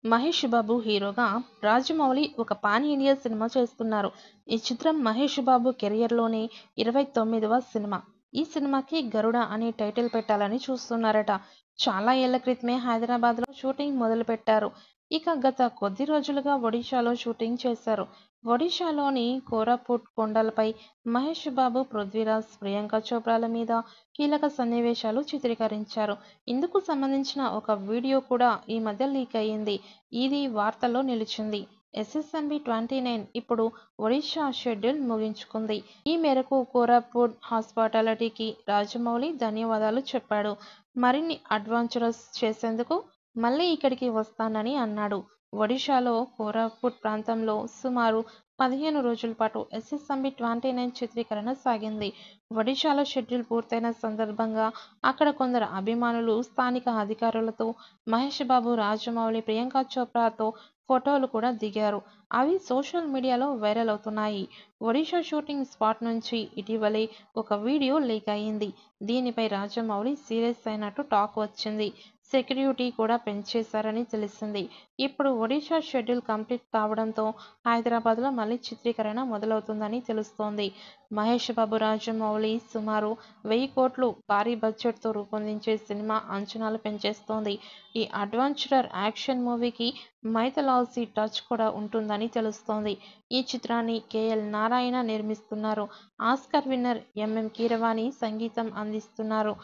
మహేష్ బాబు హీరోగా రాజమౌళి ఒక pan India cinema చేస్తున్నారు. ఈ చిత్రం మహేష్ బాబు కెరియర్‌లోనే 29వ సినిమా. ఈ సినిమాకి 'గరుడ' అని టైటిల్ పెట్టాలని చూస్తున్నారట. చాలా ఏళ్ల క్రితమే హైదరాబాద్‌లో షూటింగ్ మొదలుపెట్టారు. ఇక గత కొద్ది రోజులుగా ఒడిషాలో షూటింగ్ చేశారు. ఒడిషాలోని కోరాపుట్ కొండలపై మహేష్ బాబు, పృథ్వీరాజ్, ప్రియాంక చోప్రాల మీద కీలక సన్నివేశాలు చిత్రీకరించారు. ఇందుకు సంబంధించిన ఒక వీడియో కూడా ఈ మధ్య లీక్ అయ్యింది. ఇది వార్తల్లో నిలిచింది. ఎస్ఎస్ఎంబీ 29 ఇప్పుడు ఒడిషా షెడ్యూల్ ముగించుకుంది. ఈ మేరకు కోరాపుట్ హాస్పిటాలిటీకి రాజమౌళి ధన్యవాదాలు చెప్పాడు. మరిన్ని అడ్వెంచర్స్ చేసేందుకు మళ్లీ ఇక్కడికి వస్తానని అన్నాడు. ఒడిషాలో కోరాపుట్ ప్రాంతంలో సుమారు 15 రోజుల పాటు ఎస్ఎస్ఎంబీ 29 చిత్రీకరణ సాగింది. ఒడిషాలో షెడ్యూల్ పూర్తయిన సందర్భంగా అక్కడ కొందరు అభిమానులు స్థానిక అధికారులతో మహేష్ బాబు, రాజమౌళి, ప్రియాంక చోప్రాతో ఫోటోలు కూడా దిగారు. అవి సోషల్ మీడియాలో వైరల్ అవుతున్నాయి. ఒడిషా షూటింగ్ స్పాట్ నుంచి ఇటీవలే ఒక వీడియో లీక్ అయింది. దీనిపై రాజమౌళి సీరియస్ అయినట్టు టాక్ వచ్చింది. సెక్యూరిటీ కూడా పెంచేశారని తెలిసింది. ఇప్పుడు ఒడిషా షెడ్యూల్ కంప్లీట్ కావడంతో హైదరాబాద్లో మళ్లీ చిత్రీకరణ మొదలవుతుందని తెలుస్తోంది. మహేష్ బాబు, రాజమౌళి సుమారు 1000 కోట్లు భారీ బడ్జెట్తో రూపొందించే సినిమా అంచనాలు పెంచేస్తోంది. ఈ అడ్వెంచరర్ యాక్షన్ మూవీకి మైథలాజీ టచ్ కూడా ఉంటుందని తెలుస్తోంది. ఈ చిత్రాన్ని కేఎల్ నారాయణ నిర్మిస్తున్నారు. ఆస్కార్ విన్నర్ ఎంఎం కీరవాణి సంగీతం అందిస్తున్నారు.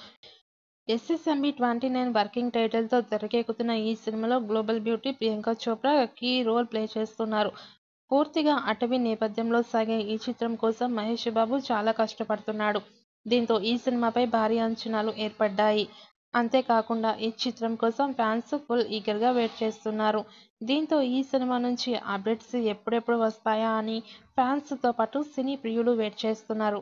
ఎస్ఎస్ఎంబీ 29 వర్కింగ్ టైటిల్తో తెరకెక్కుతున్న ఈ సినిమాలో global beauty Priyanka Chopra key role play చేస్తున్నారు. పూర్తిగా అటవీ నేపథ్యంలో సాగే ఈ చిత్రం కోసం మహేష్ బాబు చాలా కష్టపడుతున్నాడు. దీంతో ఈ సినిమాపై భారీ అంచనాలు ఏర్పడ్డాయి. అంతేకాకుండా ఈ చిత్రం కోసం ఫ్యాన్స్ ఫుల్ ఈగర్గా వెయిట్ చేస్తున్నారు. దీంతో ఈ సినిమా నుంచి అప్డేట్స్ ఎప్పుడెప్పుడు వస్తాయా అని ఫ్యాన్స్తో పాటు సినీ ప్రియులు వెయిట్ చేస్తున్నారు.